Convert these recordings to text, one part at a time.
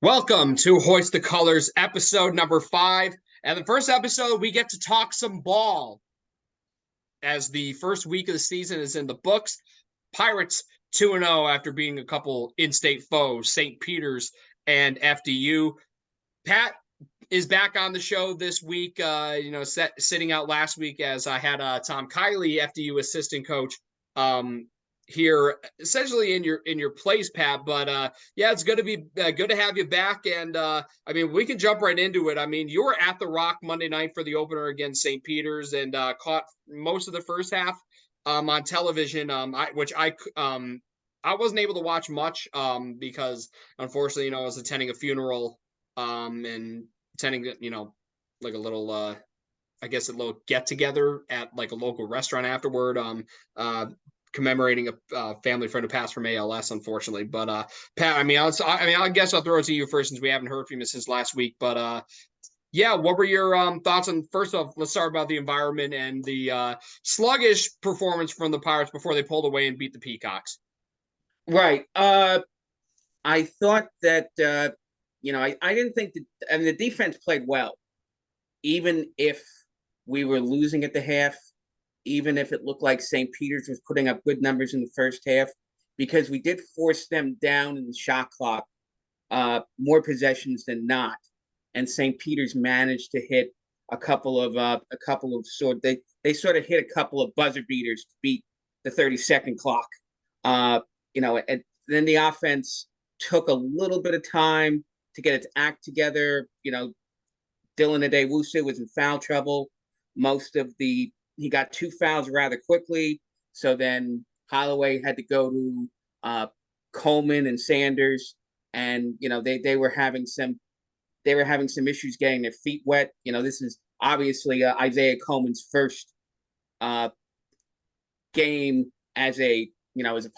Welcome to Hoist the Colors, episode number 5. And the first episode, we get to talk some ball. As the first week of the season is in the books, Pirates 2-0 after beating a couple in-state foes, St. Peter's and FDU. Pat is back on the show this week, sitting out last week as I had Tom Kiley, FDU assistant coach, here essentially in your place, Pat. But yeah, it's good to be good to have you back. And we can jump right into it. I mean, you were at the Rock Monday night for the opener against St. Peter's and caught most of the first half on television, I wasn't able to watch much because unfortunately, I was attending a funeral and attending, like a little I guess a little get together at like a local restaurant afterward. Commemorating a family friend who passed from ALS, unfortunately. But Pat, I guess I'll throw it to you first since we haven't heard from you since last week. But yeah, what were your thoughts on? First off, let's start about the environment and the sluggish performance from the Pirates before they pulled away and beat the Peacocks. Right. I thought that I didn't think that. I mean, the defense played well, even if we were losing at the half, even if it looked like St. Peter's was putting up good numbers in the first half, because we did force them down in the shot clock more possessions than not, and St. Peter's managed to hit a couple of they sort of hit a couple of buzzer beaters to beat the 30-second clock. And then the offense took a little bit of time to get its act together. Dylan Adewusu was in foul trouble. He got 2 fouls rather quickly. So then Holloway had to go to Coleman and Sanders, and they were having some issues getting their feet wet. This is obviously Isaiah Coleman's first game as a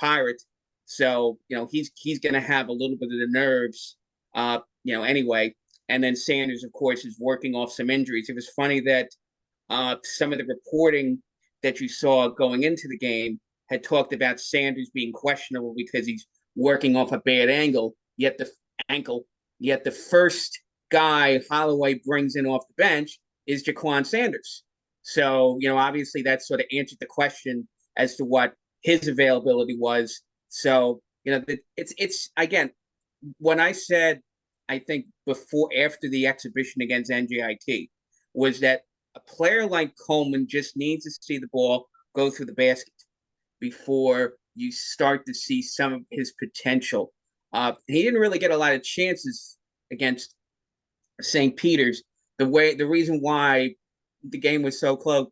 Pirate. So he's going to have a little bit of the nerves, anyway. And then Sanders, of course, is working off some injuries. It was funny that some of the reporting that you saw going into the game had talked about Sanders being questionable because he's working off a bad ankle. Yet the first guy Holloway brings in off the bench is Jaquan Sanders. So obviously that sort of answered the question as to what his availability was. So it's again, when I said, I think after the exhibition against NJIT, was that a player like Coleman just needs to see the ball go through the basket before you start to see some of his potential. He didn't really get a lot of chances against St. Peter's. The reason why the game was so close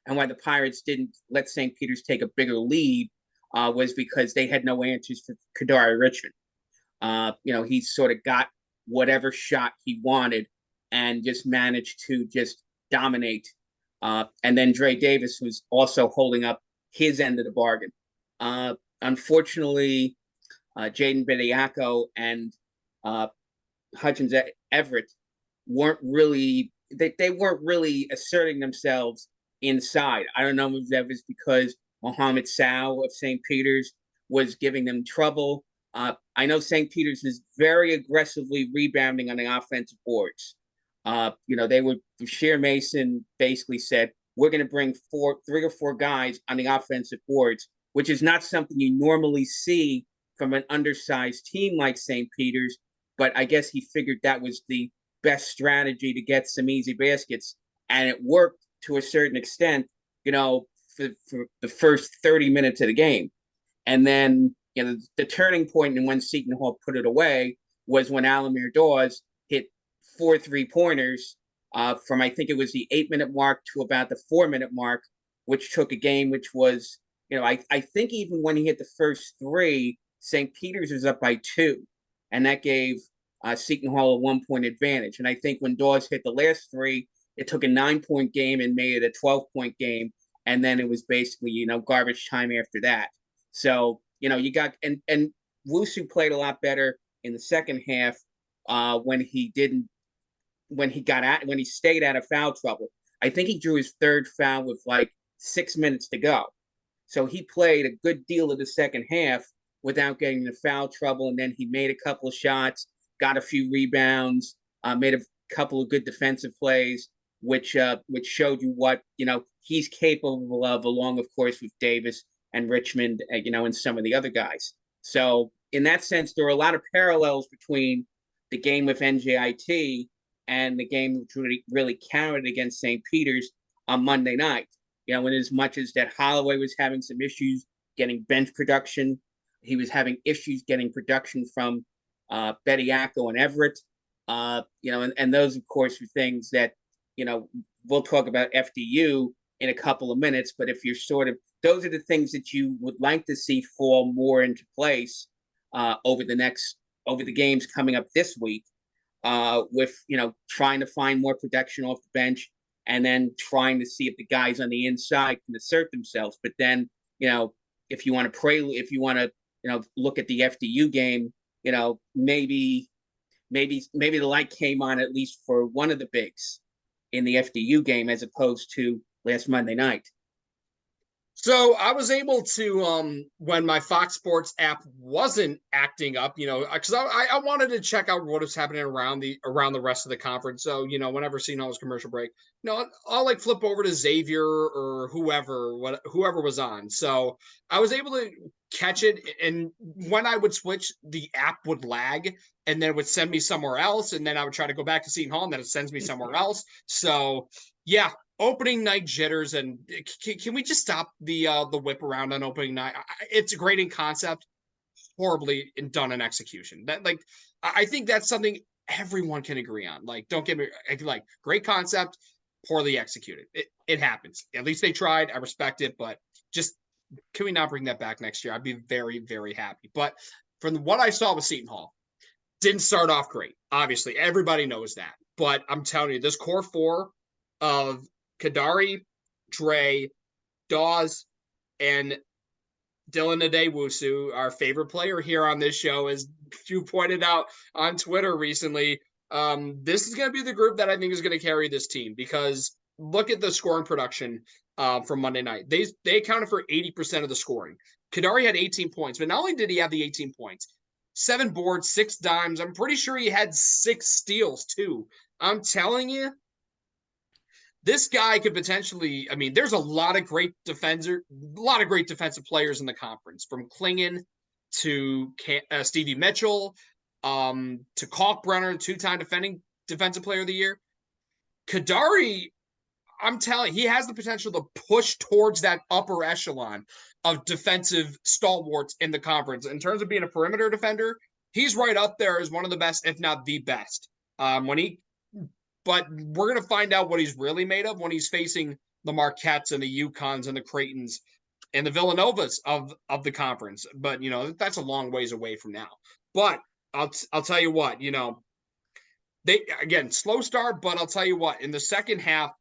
and why the Pirates didn't let St. Peter's take a bigger lead was because they had no answers for Kadari Richmond. He sort of got whatever shot he wanted and just managed to just dominate. And then Dre Davis was also holding up his end of the bargain. Unfortunately, Jaden Bediako and Hutchins Everett weren't really asserting themselves inside. I don't know if that was because Mohamed Sow of St. Peter's was giving them trouble. I know St. Peter's is very aggressively rebounding on the offensive boards. Shear Mason basically said, we're going to bring 3 or 4 guys on the offensive boards, which is not something you normally see from an undersized team like St. Peter's. But I guess he figured that was the best strategy to get some easy baskets. And it worked to a certain extent, for the first 30 minutes of the game. And then, the turning point and when Seton Hall put it away was when Alamir Dawes hit 4 3-pointers from, I think it was the 8-minute mark to about the 4-minute mark, which took a game, which was, I think even when he hit the first 3, St. Peter's was up by 2. And that gave Seton Hall a 1-point advantage. And I think when Dawes hit the last 3, it took a 9-point game and made it a 12-point game. And then it was basically, garbage time after that. So, you got, and Wusu played a lot better in the second half when he stayed out of foul trouble. I think he drew his 3rd foul with like 6 minutes to go. So he played a good deal of the second half without getting into foul trouble. And then he made a couple of shots, got a few rebounds, made a couple of good defensive plays, which showed you what he's capable of, along, of course, with Davis and Richmond, and some of the other guys. So in that sense, there are a lot of parallels between the game with NJIT and the game which really counted against St. Peter's on Monday night. In as much as that Holloway was having some issues getting bench production, he was having issues getting production from Bediako and Everett. And those, of course, are things that, we'll talk about FDU in a couple of minutes. But if you're those are the things that you would like to see fall more into place over the games coming up this week, with trying to find more production off the bench, and then trying to see if the guys on the inside can assert themselves. But then, if you want to look at the FDU game, maybe the light came on at least for one of the bigs in the FDU game as opposed to last Monday night. So I was able to, when my Fox Sports app wasn't acting up, because I wanted to check out what was happening around the rest of the conference. So, whenever seeing all this commercial break, I'll like flip over to Xavier or whoever was on. So I was able to catch it, and when I would switch, the app would lag, and then it would send me somewhere else, and then I would try to go back to Seton Hall, and then it sends me somewhere else. So yeah. Opening night jitters, and can we just stop the whip around on opening night? It's great in concept, horribly done in execution. That I think that's something everyone can agree on. Like, don't get me great concept, poorly executed. It happens. At least they tried. I respect it, but just can we not bring that back next year? I'd be very, very happy. But from what I saw with Seton Hall, didn't start off great. Obviously, everybody knows that. But I'm telling you, this core four of Kadari, Dre, Dawes, and Dylan Adewusu, our favorite player here on this show, as you pointed out on Twitter recently. This is going to be the group that I think is going to carry this team, because look at the scoring production from Monday night. They accounted for 80% of the scoring. Kadari had 18 points, but not only did he have the 18 points, 7 boards, 6 dimes. I'm pretty sure he had 6 steals too. I'm telling you, this guy could potentially, there's a lot of great defensive players in the conference, from Klingon to Stevie Mitchell, to Kalkbrenner, 2-time defensive player of the year. Kadari, I'm telling you, he has the potential to push towards that upper echelon of defensive stalwarts in the conference. In terms of being a perimeter defender, he's right up there as one of the best, if not the best. But we're going to find out what he's really made of when he's facing the Marquettes and the UConns and the Creightons and the Villanovas of the conference. But, that's a long ways away from now. But I'll tell you what, they, again, slow start, but I'll tell you what, in the second half,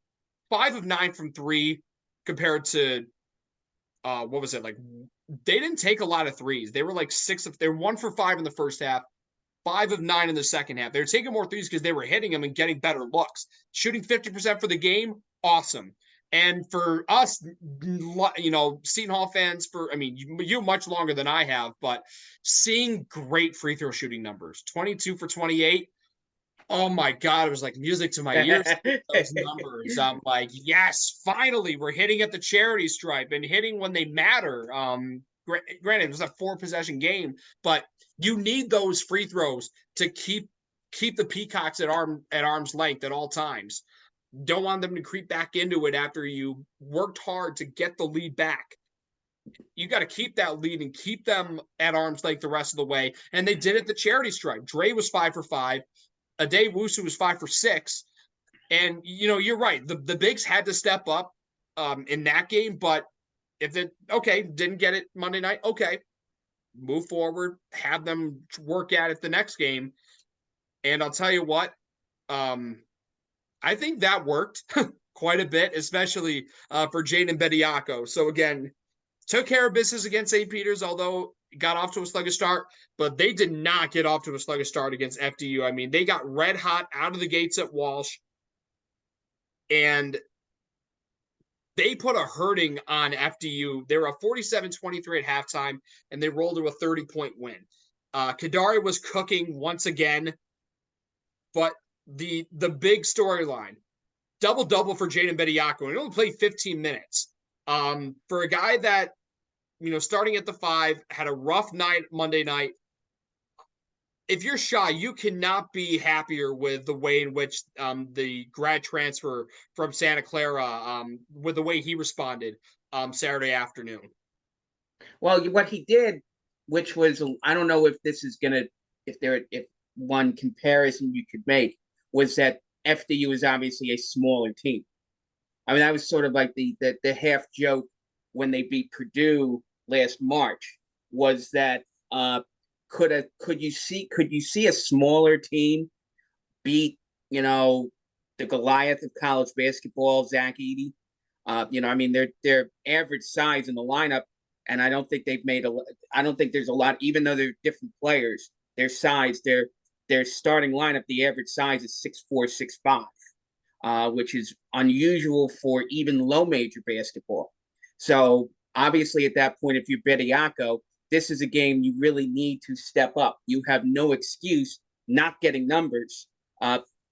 5 of 9 from 3 compared to, what was it? They didn't take a lot of threes. They were they were 1 for 5 in the first half, 5 of 9 in the second half. They were taking more threes because they were hitting them and getting better looks. Shooting 50% for the game, awesome. And for us, Seton Hall fans, you much longer than I have, but seeing great free throw shooting numbers, 22 for 28. Oh my God, it was like music to my ears. Those numbers. I'm like, yes, finally, we're hitting at the charity stripe and hitting when they matter. Granted, it was a 4-possession game, but you need those free throws to keep the Peacocks at arm's length at all times. Don't want them to creep back into it after you worked hard to get the lead back. You got to keep that lead and keep them at arm's length the rest of the way. And they did it the charity stripe. Dre was 5 for 5. Adewusu was 5 for 6. And, you're right. The bigs had to step up in that game, but didn't get it Monday night. Okay, move forward, have them work at it the next game. And I'll tell you what, I think that worked quite a bit, especially for Jaden Bediako. So again, took care of business against St. Peter's, although got off to a sluggish start, but they did not get off to a sluggish start against FDU. They got red hot out of the gates at Walsh, and they put a hurting on FDU. They were a 47-23 at halftime, and they rolled to a 30-point win. Kadari was cooking once again. But the big storyline, double for Jaden Bediako, and he only played 15 minutes. For a guy that, starting at the 5, had a rough night Monday night. If you're Shy, you cannot be happier with the way in which the grad transfer from Santa Clara, with the way he responded Saturday afternoon. Well, what he did, which was, I don't know if this is gonna, if one comparison you could make, was that FDU is obviously a smaller team. I mean, that was sort of like the half joke when they beat Purdue last March, was that could you see a smaller team beat, the Goliath of college basketball, Zach Edey? I mean, their average size in the lineup, and I don't think I don't think there's a lot, even though they're different players, their size, their starting lineup, the average size is 6'4", 6'5", which is unusual for even low major basketball. So obviously at that point, if you're Bediako, this is a game you really need to step up. You have no excuse not getting numbers.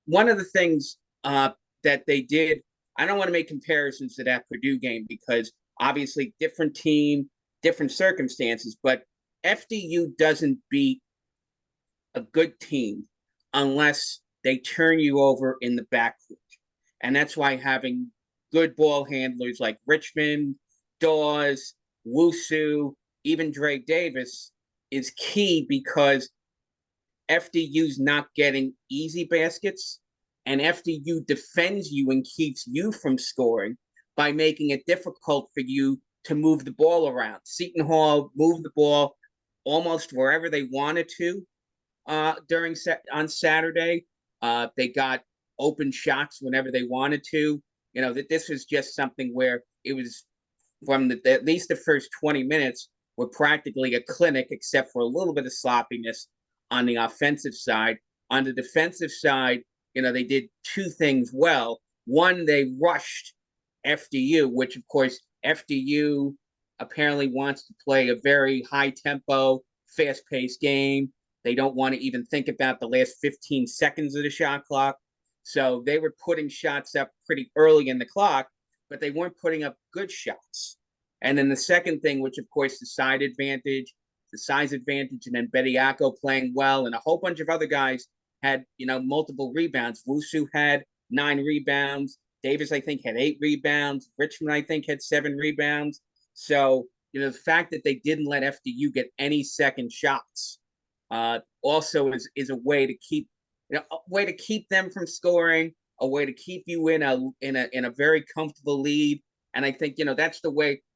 One of the things that they did, I don't want to make comparisons to that Purdue game because obviously different team, different circumstances, but FDU doesn't beat a good team unless they turn you over in the backcourt. And that's why having good ball handlers like Richmond, Dawes, Wusu, even Dre Davis is key, because FDU's not getting easy baskets, and FDU defends you and keeps you from scoring by making it difficult for you to move the ball around. Seton Hall moved the ball almost wherever they wanted to on Saturday. They got open shots whenever they wanted to. That this was just something where it was from at least the first 20 minutes were practically a clinic, except for a little bit of sloppiness on the offensive side. On the defensive side, they did two things well. One, they rushed FDU, which of course FDU apparently wants to play a very high tempo, fast paced game. They don't want to even think about the last 15 seconds of the shot clock. So they were putting shots up pretty early in the clock, but they weren't putting up good shots. And then the second thing, which of course the size advantage, and then Bediako playing well, and a whole bunch of other guys had, multiple rebounds. Wusu had 9 rebounds. Davis, I think, had 8 rebounds. Richmond, I think, had 7 rebounds. So, the fact that they didn't let FDU get any second shots also is a way to keep them from scoring, a way to keep you in a very comfortable lead. And I think,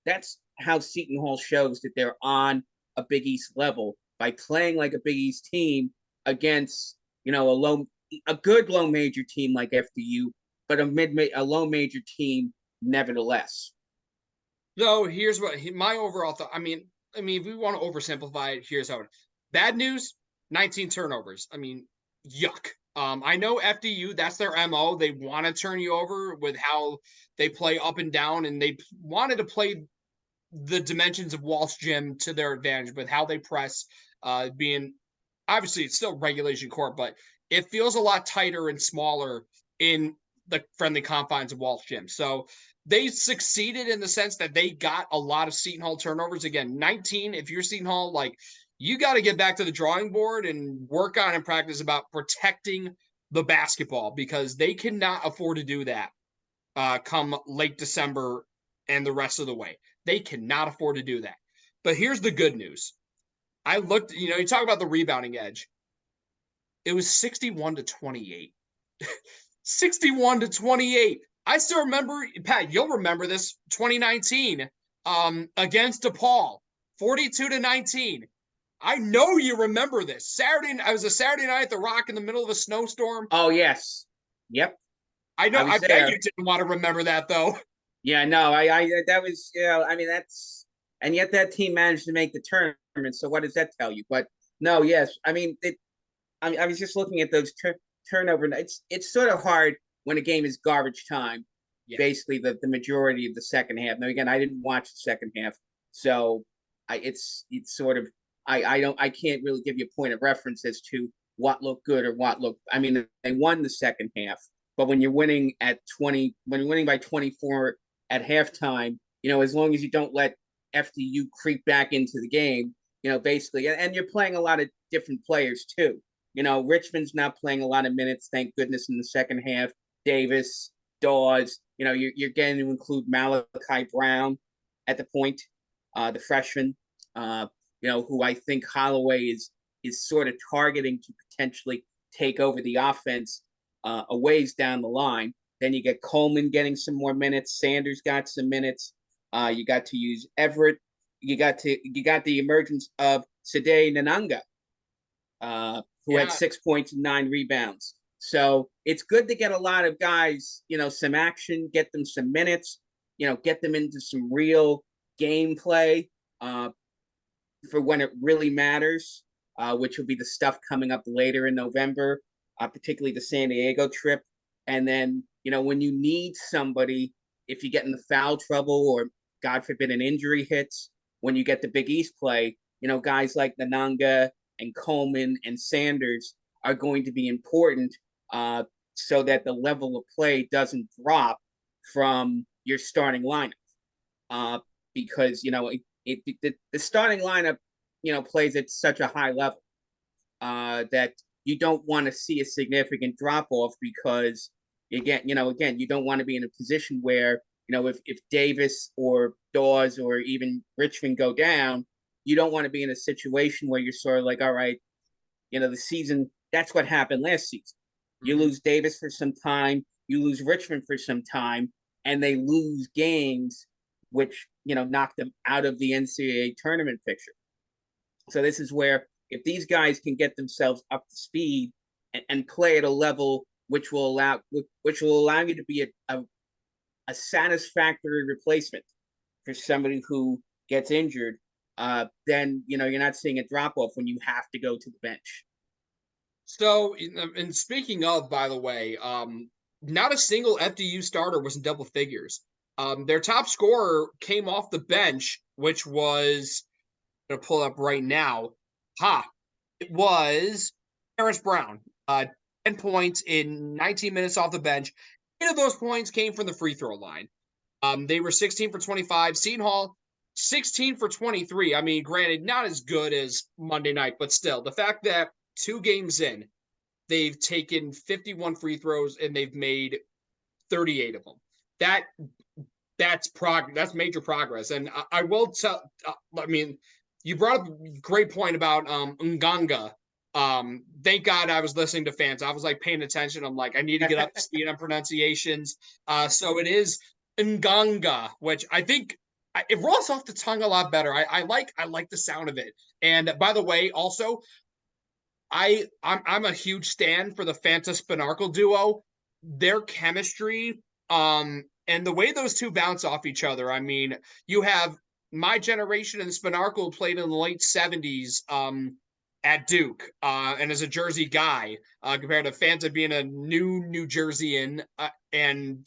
that's how Seton Hall shows that they're on a Big East level, by playing like a Big East team against, a good low major team like FDU, but a low major team nevertheless. So here's what my overall thought. I mean, if we want to oversimplify it, here's how. Bad news: 19 turnovers. I mean, yuck. I know FDU, that's their MO. They want to turn you over with how they play up and down, and they wanted to play the dimensions of Walsh Gym to their advantage with how they press, being obviously it's still regulation court, but it feels a lot tighter and smaller in the friendly confines of Walsh Gym. So they succeeded in the sense that they got a lot of Seton Hall turnovers. Again, 19, if you're Seton Hall, you got to get back to the drawing board and work on and practice about protecting the basketball, because they cannot afford to do that come late December and the rest of the way. They cannot afford to do that. But here's the good news. I looked, you talk about the rebounding edge. It was 61-28. 61-28. I still remember, Pat, you'll remember this, 2019 against DePaul, 42-19. I know you remember this. I was a Saturday night at the Rock in the middle of a snowstorm. Oh, yes. Yep. I know. I bet you didn't want to remember that, though. Yeah, no, that was, I mean, and yet that team managed to make the tournament. So what does that tell you? But no, yes, I mean, I was just looking at those turnover. It's sort of hard when a game is garbage time, basically the majority of the second half. Now, again, I didn't watch the second half, so it's sort of, I can't really give you a point of reference as to what looked good or what looked. I mean, they won the second half, but when you're winning at 20, when you're winning by 24 at halftime, as long as you don't let FDU creep back into the game, basically, and you're playing a lot of different players too. Richmond's not playing a lot of minutes, thank goodness, in the second half. Davis, Dawes, you're getting to include Malachi Brown at the point, the freshman, who I think Holloway is sort of targeting to potentially take over the offense a ways down the line. Then you get Coleman getting some more minutes. Sanders got some minutes. You got to use Everett. You got the emergence of Sade Nananga, who had 6 points and 9 rebounds. So it's good to get a lot of guys, some action, get them some minutes, get them into some real gameplay for when it really matters, which will be the stuff coming up later in November, particularly the San Diego trip. And then, when you need somebody, if you get in the foul trouble or, God forbid, an injury hits, when you get the Big East play, guys like Nananga and Coleman and Sanders are going to be important so that the level of play doesn't drop from your starting lineup. Because, the starting lineup, plays at such a high level that you don't want to see a significant drop off because, again, you don't want to be in a position where, if Davis or Dawes or even Richmond go down, you don't want to be in a situation where you're sort of like, all right, the season, that's what happened last season. You lose Davis for some time, you lose Richmond for some time, and they lose games, which, knock them out of the NCAA tournament picture. So this is where if these guys can get themselves up to speed and play at a level which will allow you to be a satisfactory replacement for somebody who gets injured, then you're not seeing a drop off when you have to go to the bench. So, and speaking of, by the way, not a single FDU starter was in double figures. Their top scorer came off the bench, which was, I'm gonna pull up right now. It was Terrence Brown. 10 points in 19 minutes off the bench. 8 of those points came from the free throw line. They were 16 for 25. Seton Hall, 16 for 23. I mean, granted, not as good as Monday night, but still, the fact that 2 games in, they've taken 51 free throws and they've made 38 of them. That's major progress. And I will tell. I mean, you brought up a great point about Nganga. Thank God I was listening to fans. I was like paying attention. I'm like, I need to get up to speed on pronunciations. So it is Nganga, which I think it rolls off the tongue a lot better. I like the sound of it. And by the way, also, I'm a huge stan for the Fanta Spinarcle duo. Their chemistry, and the way those two bounce off each other. I mean, you have my generation and Spinarcle played in the late 70s at Duke and as a Jersey guy compared to Fanta being a New Jerseyan and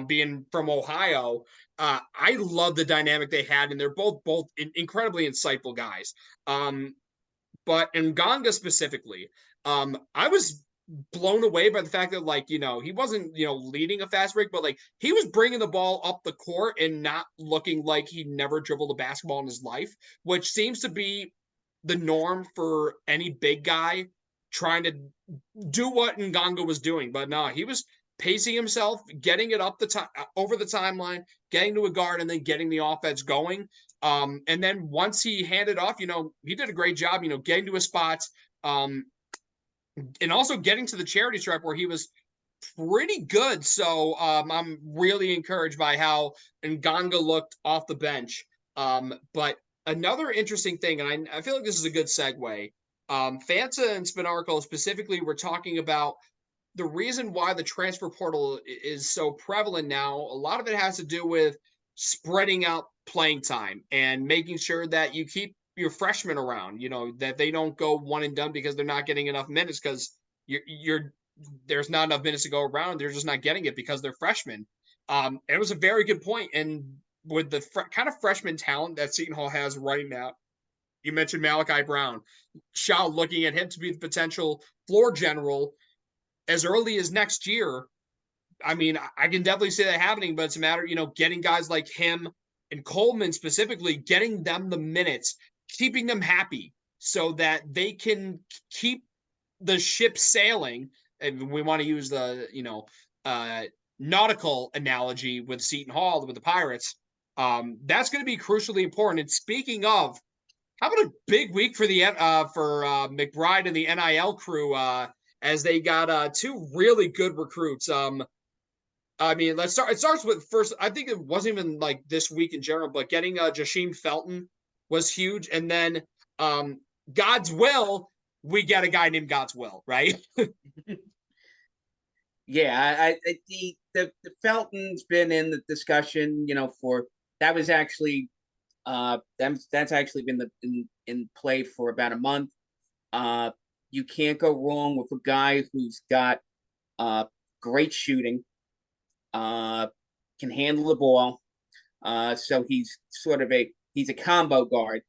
being from Ohio. I love the dynamic they had, and they're both incredibly insightful guys. But in Ganga specifically, I was blown away by the fact that, like, he wasn't, leading a fast break, but like he was bringing the ball up the court and not looking like he never dribbled a basketball in his life, which seems to be the norm for any big guy trying to do what Nganga was doing. But no, he was pacing himself, getting it up the time over the timeline, getting to a guard, and then getting the offense going. And then once he handed off, he did a great job, getting to his spots, and also getting to the charity stripe where he was pretty good. So I'm really encouraged by how Nganga looked off the bench. But another interesting thing, and I feel like this is a good segue. Fanta and Spinarco specifically were talking about the reason why the transfer portal is so prevalent now. A lot of it has to do with spreading out playing time and making sure that you keep your freshmen around, that they don't go one and done because they're not getting enough minutes because you're there's not enough minutes to go around. They're just not getting it because they're freshmen. It was a very good point. And with the kind of freshman talent that Seton Hall has right now, You mentioned Malachi Brown. Shaw looking at him to be the potential floor general as early as next year. I mean, I can definitely see that happening, but it's a matter, getting guys like him and Coleman specifically, getting them the minutes, keeping them happy so that they can keep the ship sailing. And we want to use the, nautical analogy with Seton Hall, with the Pirates. That's going to be crucially important. And speaking of, how about a big week for the McBride and the NIL crew as they got two really good recruits. I mean, let's start. It starts with first. I think it wasn't even like this week in general, but getting Jasheem Felton was huge, and then God's will, we get a guy named God's Will, right? Yeah, the Felton's been in the discussion, for that was actually that's actually been in play for about a month. You can't go wrong with a guy who's got great shooting, can handle the ball. So he's sort of he's a combo guard.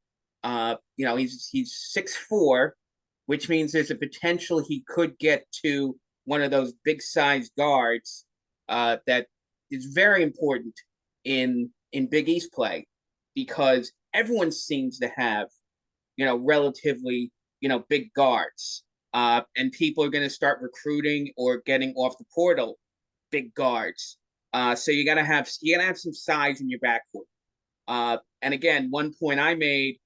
He's 6'4", which means there's a potential he could get to one of those big size guards that is very important in Big East play, because everyone seems to have relatively big guards, and people are going to start recruiting or getting off the portal big guards. So you gotta have some size in your backcourt. And again, one point I made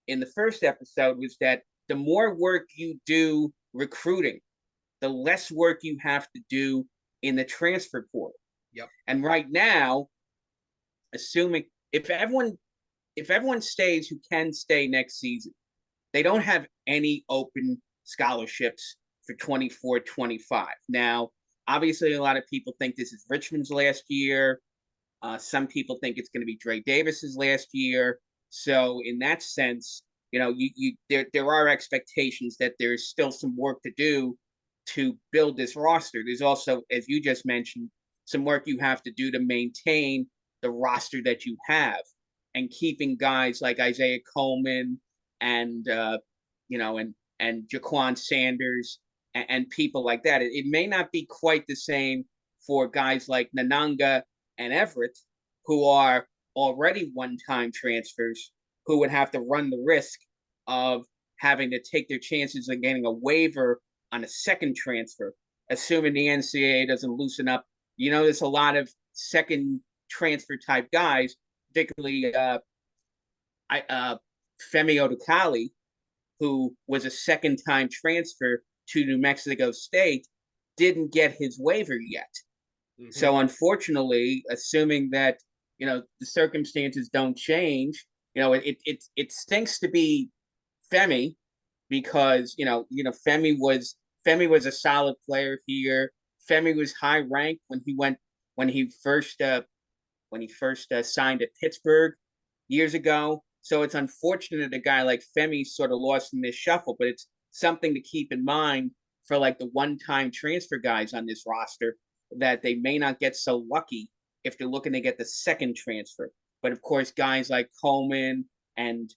in the first episode was that the more work you do recruiting, the less work you have to do in the transfer portal. Yep. And right now, assuming if everyone stays who can stay next season, they don't have any open scholarships for 24-25. Now, obviously, a lot of people think this is Richmond's last year. Some people think it's going to be Dre Davis's last year. So, in that sense, there are expectations that there's still some work to do to build this roster. There's also, as you just mentioned, some work you have to do to maintain the roster that you have, and keeping guys like Isaiah Coleman and Jaquan Sanders and people like that. It may not be quite the same for guys like Nananga and Everett, who are already one-time transfers, who would have to run the risk of having to take their chances of getting a waiver on a second transfer, assuming the NCAA doesn't loosen up. There's a lot of second transfer type guys, particularly Femi Odukali, who was a second-time transfer to New Mexico State, didn't get his waiver yet. Mm-hmm. So unfortunately, assuming that the circumstances don't change, it stinks to be Femi, because Femi was a solid player here. Femi was high ranked when he first signed at Pittsburgh years ago. So it's unfortunate a guy like Femi sort of lost in this shuffle, but it's something to keep in mind for like the one-time transfer guys on this roster, that they may not get so lucky if they're looking to get the second transfer. But of course, guys like Coleman and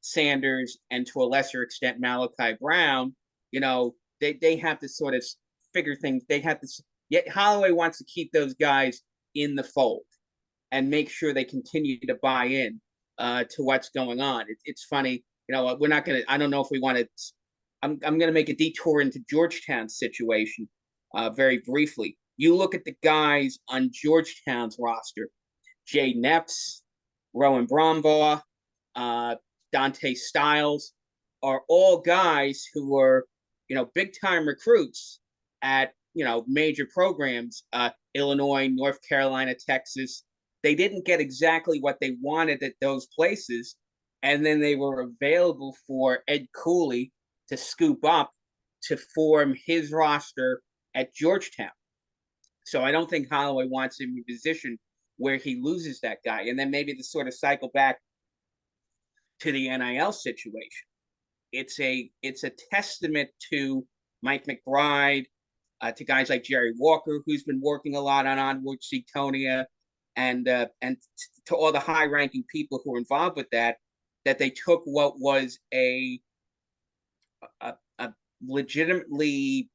Sanders, and to a lesser extent Malachi Brown, they have to sort of figure things. They have to. Yet Holloway wants to keep those guys in the fold and make sure they continue to buy in to what's going on. It's funny, we're not gonna. I don't know if we want to. I'm gonna make a detour into Georgetown's situation very briefly. You look at the guys on Georgetown's roster: Jay Nepps, Rowan Brombaugh, Dante Stiles, are all guys who were, big time recruits at major programs, Illinois, North Carolina, Texas. They didn't get exactly what they wanted at those places, and then they were available for Ed Cooley to scoop up to form his roster at Georgetown. So I don't think Holloway wants him in a position where he loses that guy. And then maybe to sort of cycle back to the NIL situation, it's a testament to Mike McBride, to guys like Jerry Walker, who's been working a lot on Onward Seatonia, and to all the high-ranking people who are involved with that that they took what was a legitimately,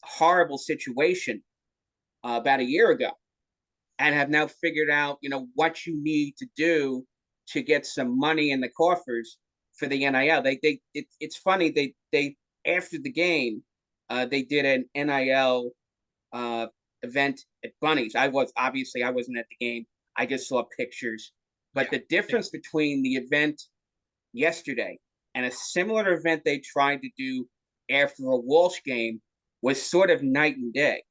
horrible situation about a year ago, and have now figured out, what you need to do to get some money in the coffers for the NIL. It's funny, they after the game, they did an NIL event at Bunnies. I wasn't at the game. I just saw pictures. But the difference between the event yesterday and a similar event they tried to do after a Walsh game was sort of night and day.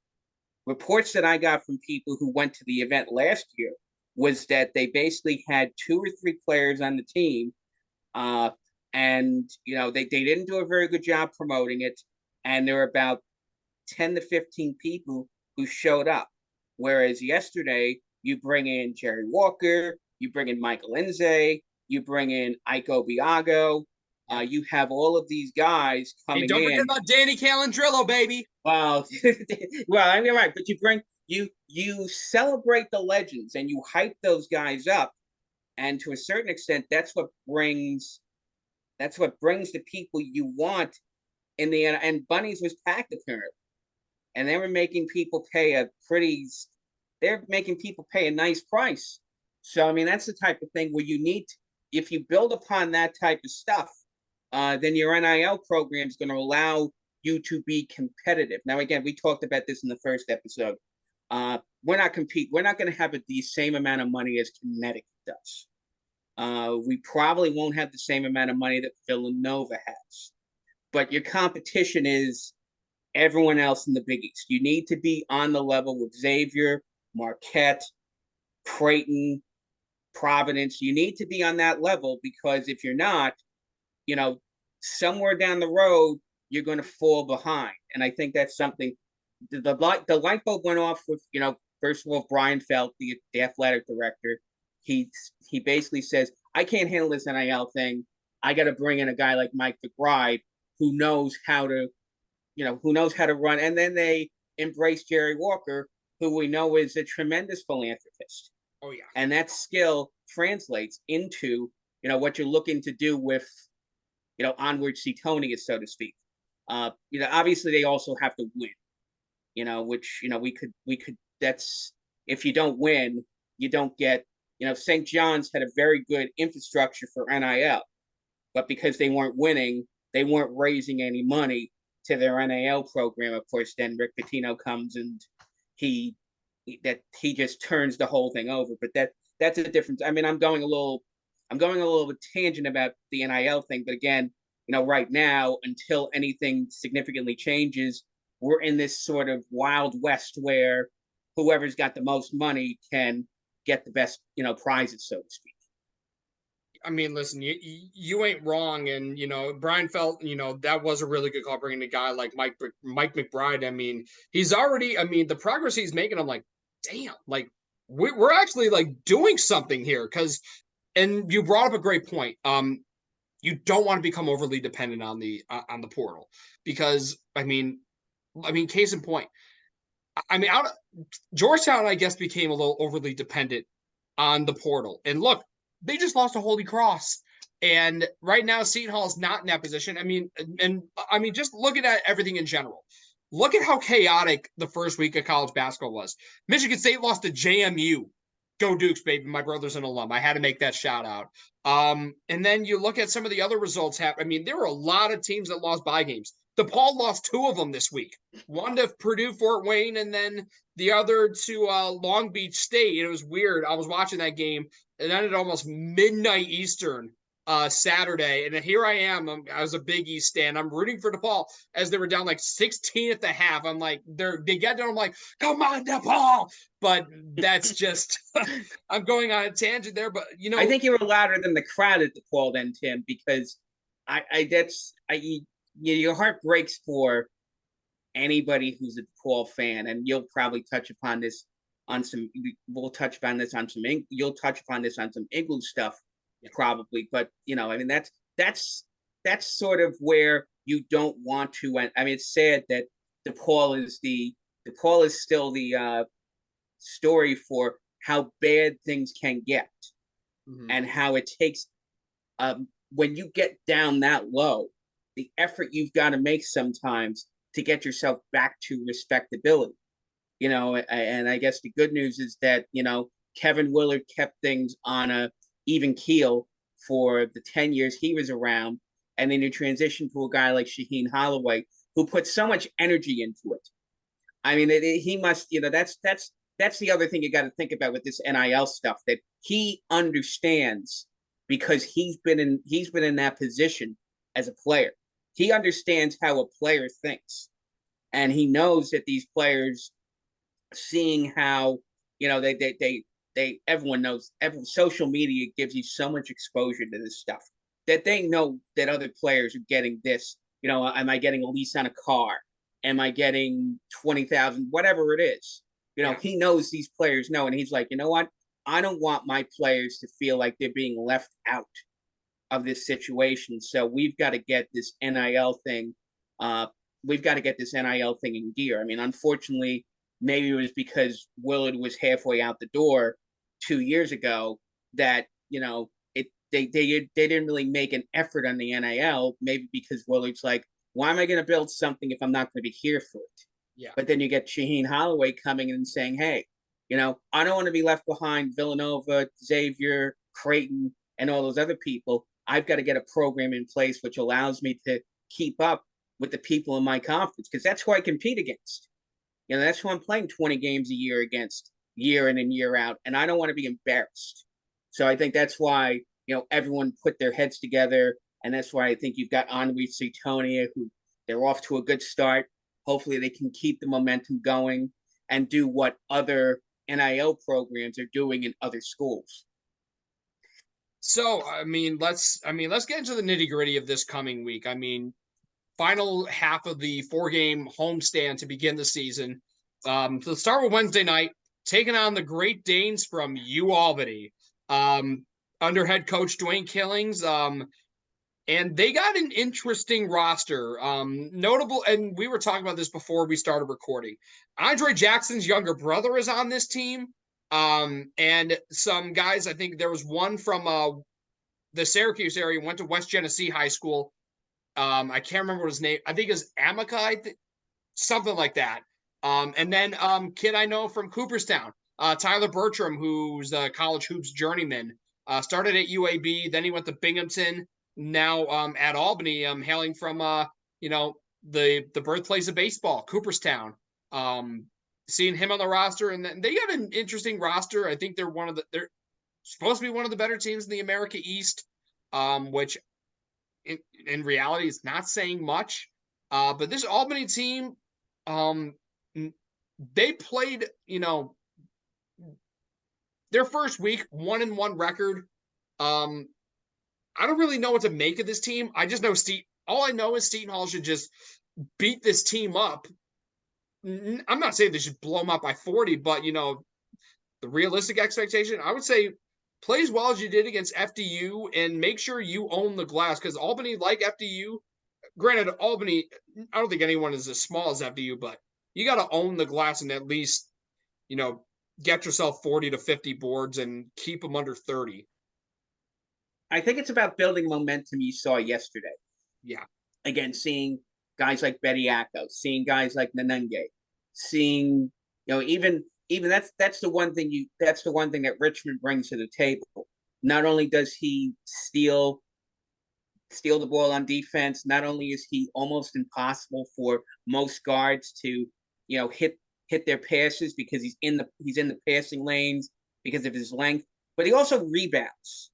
Reports that I got from people who went to the event last year was that they basically had 2 or 3 players on the team, and they didn't do a very good job promoting it, and there were about 10 to 15 people who showed up. Whereas yesterday, you bring in Jerry Walker, you bring in Michael Lindsay, you bring in Ike Obiago, you have all of these guys coming in. Hey, don't forget about Danny Calandrillo, baby. Well, I mean, right, but you celebrate the legends and you hype those guys up, and to a certain extent, that's what brings the people you want in the end. And Bunnies was packed apparently, and they were making people pay they're making people pay a nice price. So I mean, that's the type of thing where you need to, if you build upon that type of stuff, then your NIL program is going to allow you to be competitive. Now, again, we talked about this in the first episode. We're not going to have the same amount of money as Connecticut does. We probably won't have the same amount of money that Villanova has. But your competition is everyone else in the Big East. You need to be on the level with Xavier, Marquette, Creighton, Providence. You need to be on that level, because if you're not, somewhere down the road, you're going to fall behind. And I think that's something, the light bulb went off with, first of all, Brian Felt, the athletic director. He basically says, I can't handle this NIL thing. I got to bring in a guy like Mike McBride who knows how to run. And then they embrace Jerry Walker, who we know is a tremendous philanthropist. Oh, yeah. And that skill translates into, what you're looking to do with, onward Seatonius, so to speak. Obviously they also have to win, which, we could, that's, if you don't win, you don't get, St. John's had a very good infrastructure for NIL, but because they weren't winning, they weren't raising any money to their NIL program. Of course, then Rick Pitino comes and he just turns the whole thing over. But that's a difference. I mean, I'm going a little tangent about the NIL thing, but again, right now, until anything significantly changes, we're in this sort of wild west where whoever's got the most money can get the best, prizes, so to speak. I mean, listen, you ain't wrong, and Brian Felt, that was a really good call, bringing a guy like Mike McBride. I mean, he's already, the progress he's making, I'm like, damn, like we're actually like doing something here, because, and you brought up a great point. You don't want to become overly dependent on the portal, because I mean, case in point, Georgetown, I guess, became a little overly dependent on the portal, and look, they just lost to Holy Cross. And right now, Seton Hall is not in that position. Just looking at everything in general, look at how chaotic the first week of college basketball was. Michigan State lost to JMU. Go Dukes, baby. My brother's an alum. I had to make that shout out. And then you look at some of the other results. There were a lot of teams that lost bye games. DePaul lost 2 of them this week. One to Purdue, Fort Wayne, and then the other to Long Beach State. It was weird. I was watching that game. It ended almost midnight Eastern Saturday. And here I am. I was a Big East fan. I'm rooting for DePaul as they were down like 16 at the half. I'm like, they get there. I'm like, come on, DePaul. But that's just, I'm going on a tangent there. But, I think you were louder than the crowd at DePaul then, Tim, because your heart breaks for anybody who's a DePaul fan. And you'll probably touch upon this you'll touch upon this on some Igloo stuff, probably, but that's sort of where you don't want to. It's sad that DePaul is still the story for how bad things can get, and how it takes When you get down that low, the effort you've got to make sometimes to get yourself back to respectability. And I guess the good news is that, Kevin Willard kept things on a even keel for the 10 years he was around. And then you transition to a guy like Shaheen Holloway, who put so much energy into it. I mean, he must, that's the other thing you got to think about with this NIL stuff, that he understands, because he's been in that position as a player. He understands how a player thinks, and he knows that these players, seeing how, everyone knows, social media gives you so much exposure to this stuff, that they know that other players are getting this. Am I getting a lease on a car? Am I getting 20,000? Whatever it is, Yeah. he knows these players know, and he's like, you know what? I don't want my players to feel like they're being left out of this situation. So we've got to get this NIL thing. We've got to get this NIL thing in gear. I mean, unfortunately, maybe it was because Willard was halfway out the door 2 years ago that they didn't really make an effort on the NIL. Maybe because Willard's like, why am I going to build something if I'm not going to be here for it? Yeah. But then you get Shaheen Holloway coming in and saying, hey, I don't want to be left behind Villanova, Xavier, Creighton, and all those other people. I've got to get a program in place which allows me to keep up with the people in my conference, because that's who I compete against. That's who I'm playing 20 games a year against, year in and year out, and I don't want to be embarrassed. So I think that's why, everyone put their heads together, and that's why I think you've got Henri Suetonia, who they're off to a good start. Hopefully they can keep the momentum going and do what other NIL programs are doing in other schools. So, let's get into the nitty-gritty of this coming week. Final half of the 4-game homestand to begin the season. So let's start with Wednesday night, taking on the Great Danes from UAlbany, under head coach Dwayne Killings. And they got an interesting roster. Notable, and we were talking about this before we started recording. Andre Jackson's younger brother is on this team. And some guys, I think there was one from the Syracuse area, went to West Genesee High School. I can't remember what his name. I think it's Amica, something like that. And then kid I know from Cooperstown, Tyler Bertram, who's a college hoops journeyman, started at UAB. Then he went to Binghamton. Now at Albany, hailing from the birthplace of baseball, Cooperstown. Seeing him on the roster, and they got an interesting roster. I think they're supposed to be one of the better teams in the America East, which in reality is not saying much. But this Albany team, they played, their first week, 1-1 record. I don't really know what to make of this team. I just know all I know is Seton Hall should just beat this team up. I'm not saying they should blow them up by 40, but the realistic expectation, I would say, play as well as you did against FDU and make sure you own the glass, because Albany, like FDU, granted, Albany, I don't think anyone is as small as FDU, but you got to own the glass and at least, get yourself 40 to 50 boards and keep them under 30. I think it's about building momentum you saw yesterday. Yeah. Again, seeing guys like Bediako, seeing guys like Nanenge, seeing, even that's the one thing that Richmond brings to the table. Not only does he steal the ball on defense, not only is he almost impossible for most guards to, hit their passes, because he's in the passing lanes because of his length, but he also rebounds.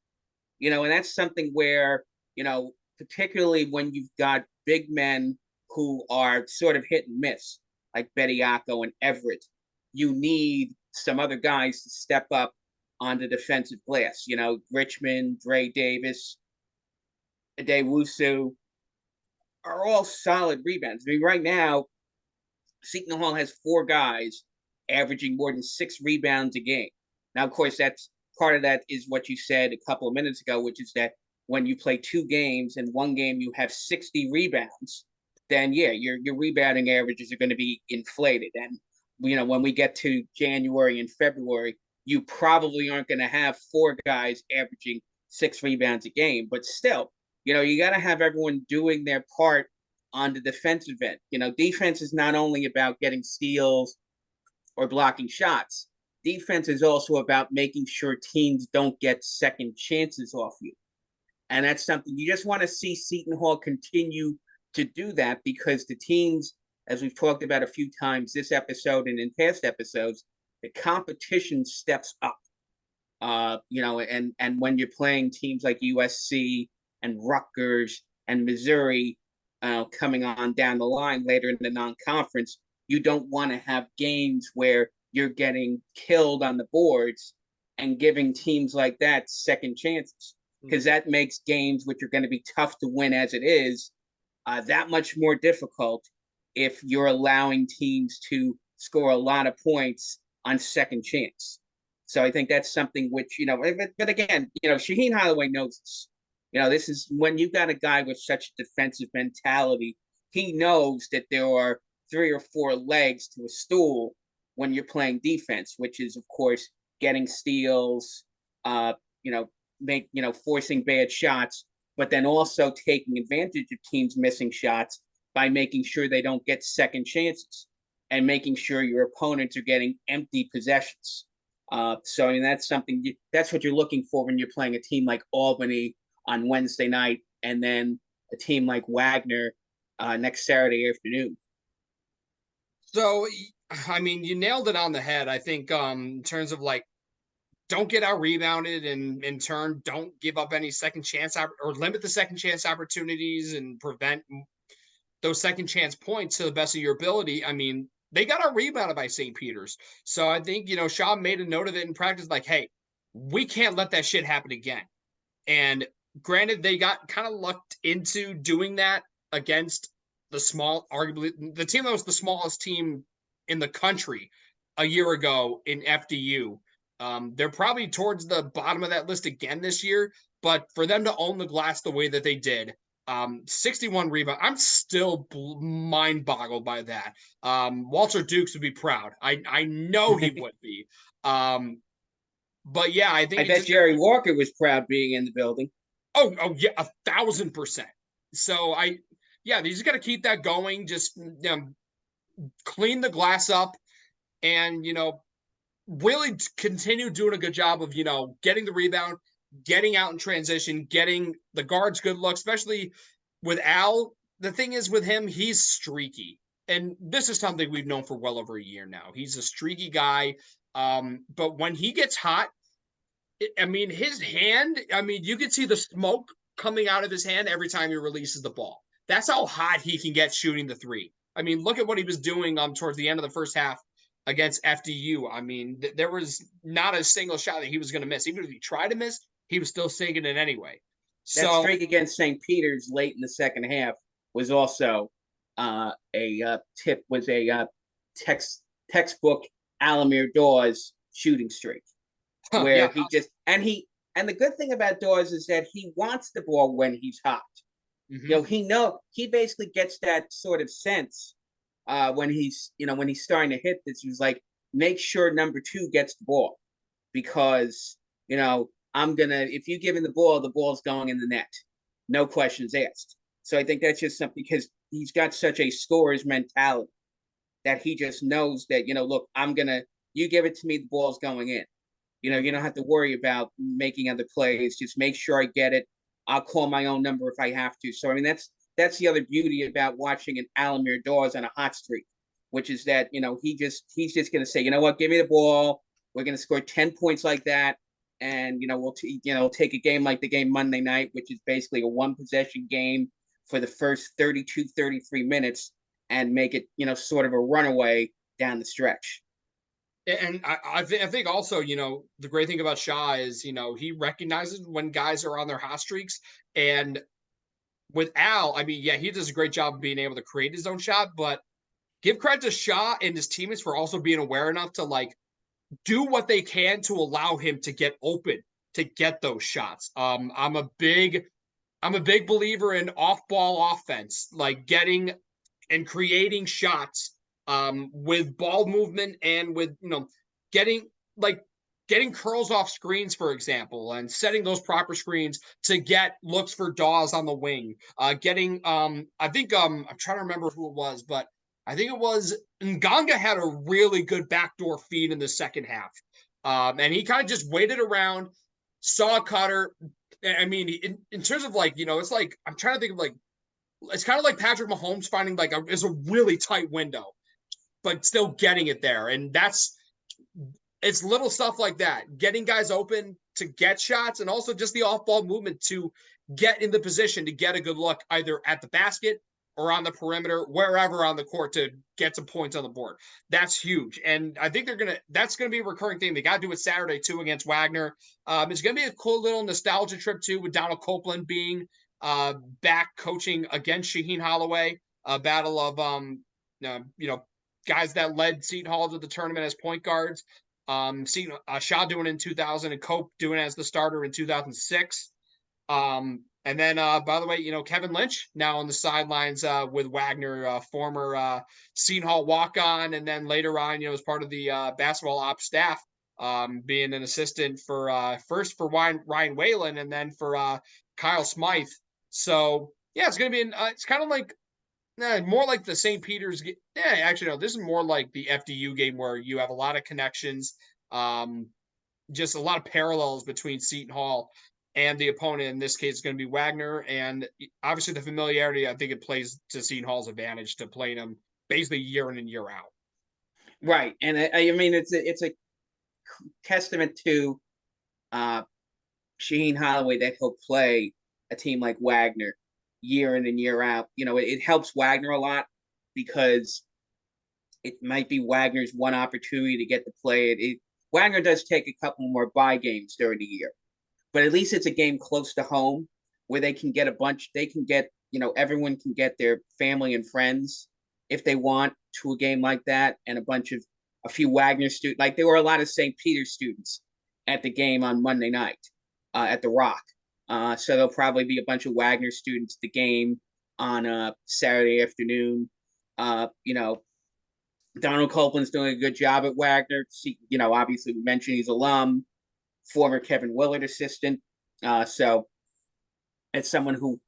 And that's something where, particularly when you've got big men who are sort of hit and miss, like Bediako and Everett, you need some other guys to step up on the defensive glass. Richmond, Dre Davis, Adewusu are all solid rebounds. I mean, right now, Seton Hall has 4 guys averaging more than 6 rebounds a game. Now, of course, that's part of that is what you said a couple of minutes ago, which is that when you play 2 games and one game you have 60 rebounds, then yeah, your rebounding averages are going to be inflated. And when we get to January and February, you probably aren't going to have 4 guys averaging 6 rebounds a game. But still, you got to have everyone doing their part on the defensive end. Defense is not only about getting steals or blocking shots. Defense is also about making sure teams don't get second chances off you. And that's something you just want to see Seton Hall continue to do that, because the teams, as we've talked about a few times this episode and in past episodes, the competition steps up. And when you're playing teams like USC and Rutgers and Missouri coming on down the line later in the non-conference, you don't want to have games where you're getting killed on the boards and giving teams like that second chances, because that makes games which are going to be tough to win as it is that much more difficult if you're allowing teams to score a lot of points on second chance. So I think that's something which, but again, Shaheen Holloway knows this. This is when you've got a guy with such defensive mentality, he knows that there are 3 or 4 legs to a stool when you're playing defense, which is, of course, getting steals, forcing bad shots, but then also taking advantage of teams missing shots by making sure they don't get second chances and making sure your opponents are getting empty possessions. So I mean, that's what you're looking for when you're playing a team like Albany on Wednesday night, and then a team like Wagner next Saturday afternoon. So, I mean, you nailed it on the head. I think in terms of like, don't get out rebounded, and in turn, don't give up any second chance or limit the second chance opportunities and prevent those second chance points to the best of your ability. I mean, they got out rebounded by St. Peter's. So I think, Shaw made a note of it in practice, like, hey, we can't let that shit happen again. And granted, they got kind of lucked into doing that against arguably the team that was the smallest team in the country a year ago in FDU. They're probably towards the bottom of that list again this year, but for them to own the glass the way that they did, 61 rebound, I'm still mind boggled by that. Walter Dukes would be proud. I know he would be. But yeah, I think I bet Jerry Walker was proud being in the building. Oh yeah, 1,000%. So they just got to keep that going. Just clean the glass up, and really continue doing a good job of getting the rebound, getting out in transition, getting the guards good look, especially with Al. The thing is with him, he's streaky, and this is something we've known for well over a year now. He's a streaky guy, but when he gets hot, I mean, his hand, you can see the smoke coming out of his hand every time he releases the ball. That's how hot he can get shooting the three. I mean, look at what he was doing towards the end of the first half against FDU. I mean, there was not a single shot that he was going to miss. Even if he tried to miss, he was still sinking it anyway. That streak against St. Peter's late in the second half was also a textbook Alamir Dawes shooting streak. Where he just and the good thing about Dawes is that he wants the ball when he's hot. Mm-hmm. He basically gets that sort of sense when he's starting to hit this. He's like, make sure number 2 gets the ball, because if you give him the ball's going in the net, no questions asked. So I think that's just something, because he's got such a scorer's mentality that he just knows that look, you give it to me, the ball's going in. You don't have to worry about making other plays. Just make sure I get it. I'll call my own number if I have to. So, I mean, that's the other beauty about watching an Alamir Dawes on a hot streak, which is that, he's just going to say, you know what, give me the ball. We're going to score 10 points like that. And, we'll take a game like the game Monday night, which is basically a 1-possession game for the first 32, 33 minutes, and make it, sort of a runaway down the stretch. And I think also, the great thing about Shaw is, he recognizes when guys are on their hot streaks. And with Al, I mean, yeah, he does a great job of being able to create his own shot, but give credit to Shaw and his teammates for also being aware enough to do what they can to allow him to get open, to get those shots. I'm a big believer in off-ball offense, like getting and creating shots with ball movement and with getting getting curls off screens, for example, and setting those proper screens to get looks for Dawes on the wing. Getting, I think, I'm trying to remember who it was, but I think it was Nganga had a really good backdoor feed in the second half. And he kind of just waited around, saw a cutter. I mean, in terms of like, it's like, I'm trying to think of like, it's kind of like Patrick Mahomes finding like is a really tight window, but still getting it there. And it's little stuff like that, getting guys open to get shots, and also just the off-ball movement to get in the position to get a good look either at the basket or on the perimeter, wherever on the court to get some points on the board. That's huge. And I think that's going to be a recurring thing. They got to do it Saturday too against Wagner. It's going to be a cool little nostalgia trip too, with Donald Copeland being back coaching against Shaheen Holloway, a battle of, guys that led Seton Hall to the tournament as point guards. Seton, Shaw doing it in 2000 and Cope doing it as the starter in 2006. And then, by the way, Kevin Lynch now on the sidelines with Wagner, former Seton Hall walk-on, and then later on, as part of the basketball ops staff, being an assistant for first for Ryan Whalen and then for Kyle Smythe. So yeah, it's gonna be it's kind of like more like the St. Peter's. Yeah, actually no, this is more like the FDU game where you have a lot of connections, just a lot of parallels between Seton Hall and the opponent. In this case, is going to be Wagner, and obviously the familiarity. I think it plays to Seton Hall's advantage to playing them basically year in and year out. Right, and I mean it's a testament to Shaheen Holloway that he'll play a team like Wagner year in and year out. It helps Wagner a lot because it might be Wagner's one opportunity to get to play it. Wagner does take a couple more bye games during the year, but at least it's a game close to home where they can get everyone can get their family and friends if they want to a game like that, and a few Wagner students. Like there were a lot of St. Peter students at the game on Monday night at the Rock. So there'll probably be a bunch of Wagner students at the game on Saturday afternoon. Donald Copeland's doing a good job at Wagner. Obviously we mentioned he's alum, former Kevin Willard assistant. So it's someone who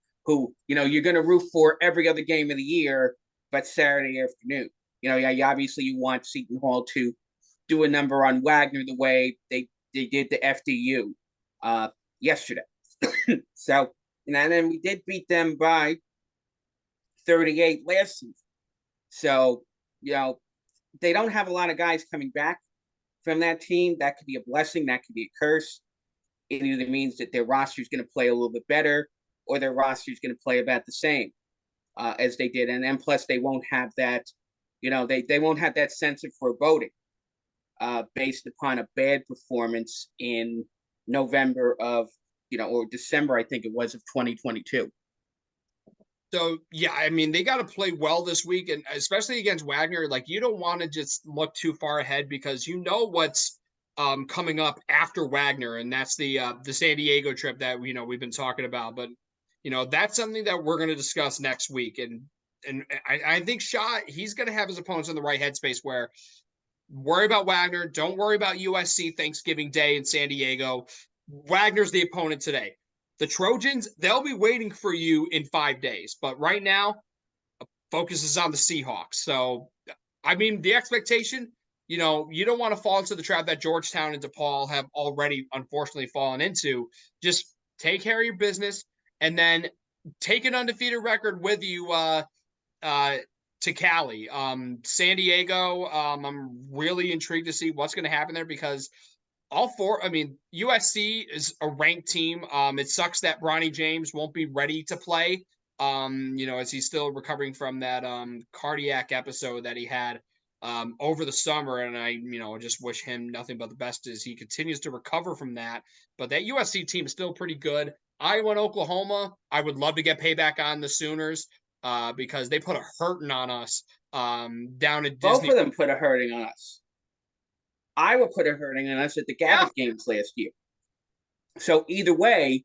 you're going to root for every other game of the year, but Saturday afternoon. Obviously you want Seton Hall to do a number on Wagner the way they did the FDU yesterday. So, and then we did beat them by 38 last season. So, they don't have a lot of guys coming back from that team. That could be a blessing. That could be a curse. It either means that their roster is going to play a little bit better or their roster is going to play about the same as they did. And then plus they won't have that, they won't have that sense of foreboding based upon a bad performance in November of, or December, I think it was, of 2022. So, yeah, I mean, they got to play well this week, and especially against Wagner. Like, you don't want to just look too far ahead because what's coming up after Wagner, and that's the San Diego trip that we've been talking about. But that's something that we're going to discuss next week, and I think Shaw, he's going to have his opponents in the right headspace where worry about Wagner, don't worry about USC Thanksgiving Day in San Diego. Wagner's the opponent today. The Trojans, they'll be waiting for you in 5 days. But right now, focus is on the Seahawks. So, I mean, the expectation, you don't want to fall into the trap that Georgetown and DePaul have already, unfortunately, fallen into. Just take care of your business and then take an undefeated record with you to Cali. San Diego, I'm really intrigued to see what's going to happen there because USC is a ranked team. It sucks that Bronny James won't be ready to play, as he's still recovering from that cardiac episode that he had over the summer. And I just wish him nothing but the best as he continues to recover from that. But that USC team is still pretty good. Iowa and Oklahoma, I would love to get payback on the Sooners because they put a hurting on us down at Disney. Both of them put a hurting on us. Iowa put a hurting on us at the Gavitt games last year. So either way,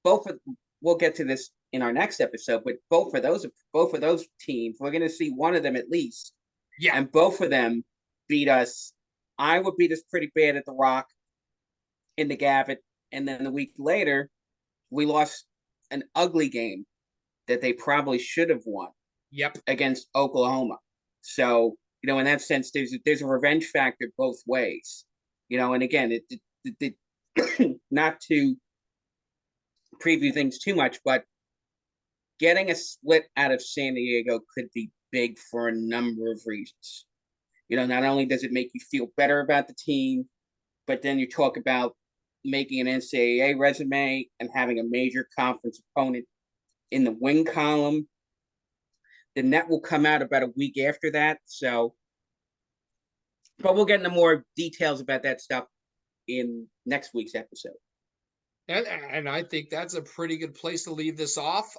we'll get to this in our next episode, but both of those teams, we're going to see one of them at least. Yeah. And both of them beat us. Iowa beat us pretty bad at the Rock. in the Gavitt, and then the week later we lost an ugly game that they probably should have won Yep. against Oklahoma. So, in that sense, there's a revenge factor both ways. And again, not to preview things too much, but getting a split out of San Diego could be big for a number of reasons. Not only does it make you feel better about the team, but then you talk about making an NCAA resume and having a major conference opponent in the win column. The net will come out about a week after that. So, but we'll get into more details about that stuff in next week's episode. And I think that's a pretty good place to leave this off.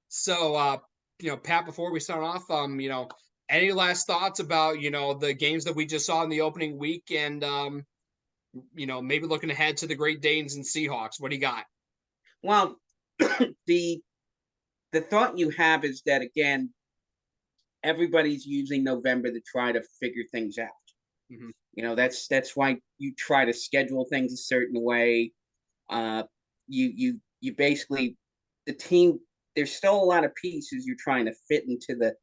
So Pat, before we start off, any last thoughts about, the games that we just saw in the opening week and maybe looking ahead to the Great Danes and Seahawks? What do you got? Well, the thought you have is that, again, everybody's using November to try to figure things out. Mm-hmm. That's why you try to schedule things a certain way. You basically, the team, there's still a lot of pieces you're trying to fit into the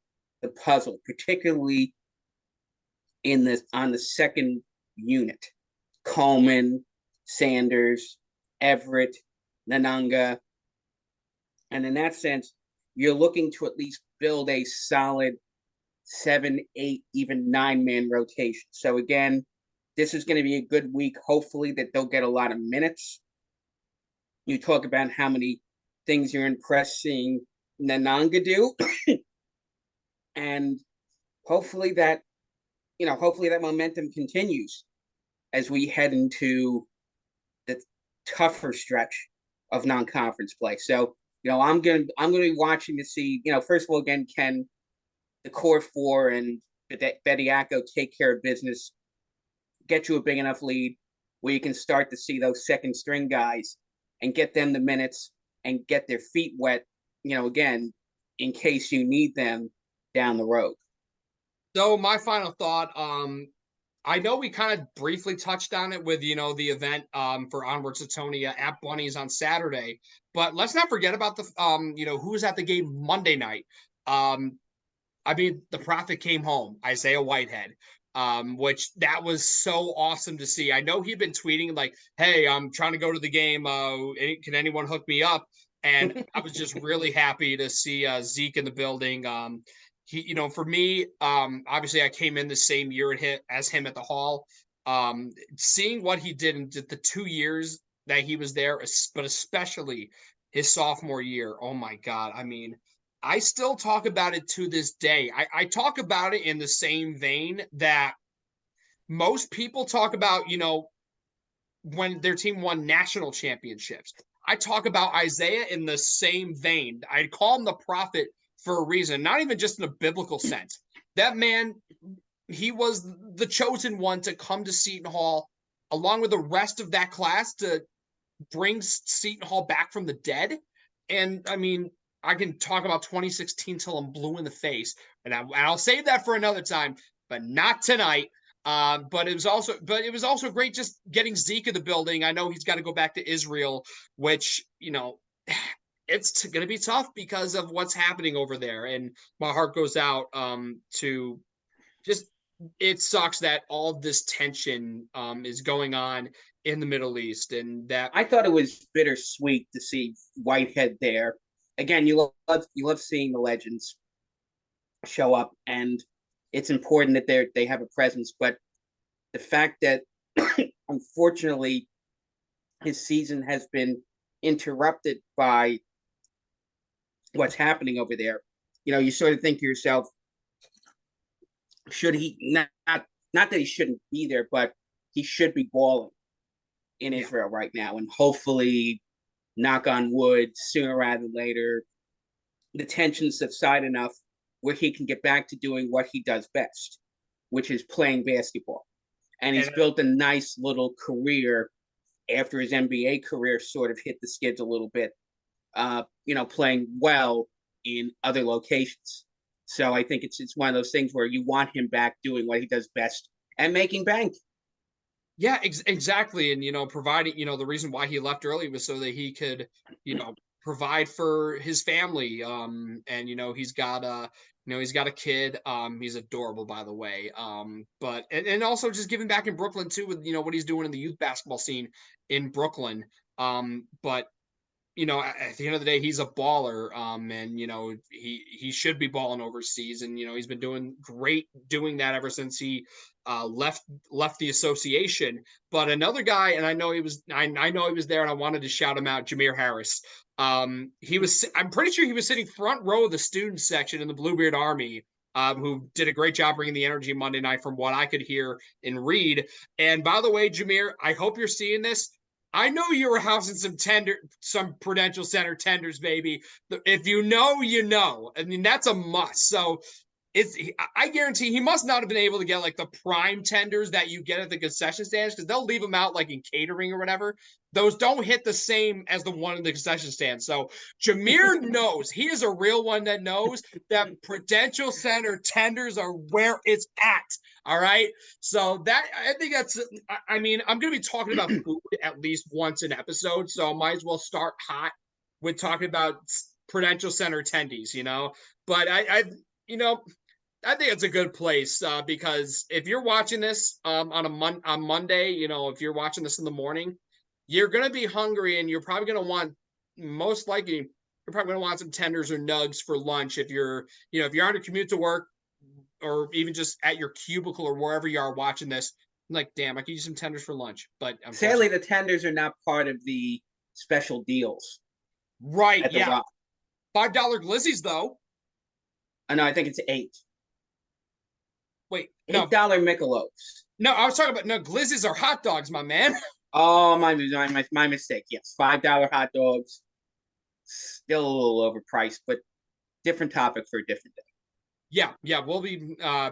puzzle, particularly on the second unit. Coleman, Sanders, Everett, Nananga. And in that sense, you're looking to at least build a solid 7, 8, even 9-man rotation. So again, this is going to be a good week. Hopefully that they'll get a lot of minutes. You talk about how many things you're impressed seeing Nananga do. And hopefully that momentum continues as we head into the tougher stretch of non-conference play. So, I'm gonna be watching to see, first of all, again, can the core four and Bediako take care of business, get you a big enough lead where you can start to see those second string guys and get them the minutes and get their feet wet, again, in case you need them down the road. So my final thought, I know we kind of briefly touched on it with, the event for Onwards to Tonia at Bunnies on Saturday, but let's not forget about who was at the game Monday night. The Prophet came home, Isaiah Whitehead, which that was so awesome to see. I know he'd been tweeting like, hey, I'm trying to go to the game. Can anyone hook me up? And I was just really happy to see Zeke in the building. He, for me, obviously I came in the same year as him at the Hall. Seeing what he did in the 2 years that he was there, but especially his sophomore year, oh my God. I still talk about it to this day. I talk about it in the same vein that most people talk about, when their team won national championships. I talk about Isaiah in the same vein. I call him the prophet for a reason, not even just in a biblical sense. That man, he was the chosen one to come to Seton Hall along with the rest of that class to bring Seton Hall back from the dead. And I can talk about 2016 till I'm blue in the face, and I'll save that for another time, but not tonight. But it was also great just getting Zeke in the building. I know he's got to go back to Israel, which it's going to be tough because of what's happening over there, and my heart goes out to just. It sucks that all this tension is going on in the Middle East, and that I thought it was bittersweet to see Whitehead there. Again, you love seeing the legends show up, and it's important that they have a presence. But the fact that unfortunately his season has been interrupted by what's happening over there, you sort of think to yourself, should he not that he shouldn't be there, but he should be balling in Israel right now, and hopefully, knock on wood, sooner rather than later, the tensions subside enough where he can get back to doing what he does best, which is playing basketball. And he's built a nice little career after his NBA career sort of hit the skids a little bit, playing well in other locations. So I think it's one of those things where you want him back doing what he does best and making bank. Yeah, exactly. And, providing, the reason why he left early was so that he could, provide for his family. And, he's got a kid. He's adorable, by the way. And also just giving back in Brooklyn too with, what he's doing in the youth basketball scene in Brooklyn. But at the end of the day, he's a baller. And he should be balling overseas, and he's been doing great doing that ever since he left the association. But another guy, and I know he was there, and I wanted to shout him out, Jameer Harris. I'm pretty sure he was sitting front row of the student section in the Bluebeard Army. Who did a great job bringing the energy Monday night, from what I could hear and read. And by the way, Jameer, I hope you're seeing this. I know you were housing some Prudential Center tenders, baby. If you know, you know. I mean, that's a must. So I guarantee he must not have been able to get like the prime tenders that you get at the concession stands, because they'll leave them out like in catering or whatever. Those don't hit the same as the one in the concession stand. So Jameer knows, he is a real one that knows that Prudential Center tenders are where it's at. All right. So I think I mean, I'm going to be talking about food at least once an episode. So I might as well start hot with talking about Prudential Center attendees, but you know, I think it's a good place because if you're watching this on Monday, if you're watching this in the morning, you're gonna be hungry, and you're probably gonna want, most likely, you're probably gonna want some tenders or nugs for lunch if if you're on a commute to work, or even just at your cubicle or wherever you are watching this. I'm like, damn, I could use some tenders for lunch, but Sadly, unfortunately, the tenders are not part of the special deals right? at the Yeah, Rock. $5 glizzies though. I know. I think it's eight. Wait, no, $8 Michelobs. no, I was talking about, no, glizzies are hot dogs, my man. Oh, my mistake. Yes, $5 hot dogs. Still a little overpriced, but different topic for a different day. Yeah, we'll be. I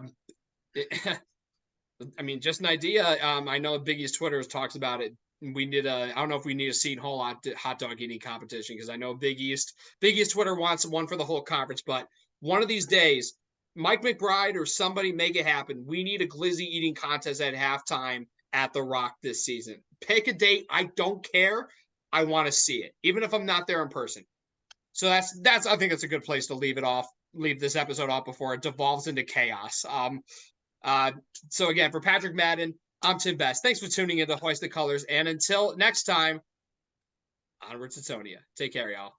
mean, just an idea. I know Big East Twitter talks about it. We need I don't know if we need a Seton Hall hot dog eating competition, because I know Big East Twitter wants one for the whole conference. But one of these days, Mike McBride or somebody make it happen. We need a glizzy eating contest at halftime at the Rock this season. Pick a date. I don't care. I want to see it, even if I'm not there in person. So that's I think it's a good place to leave this episode off before it devolves into chaos. Uh, so again, for Patrick Madden, I'm Tim Best. Thanks for tuning in to Hoist the Colors, and until next time, onwards to Tonia. Take care, y'all.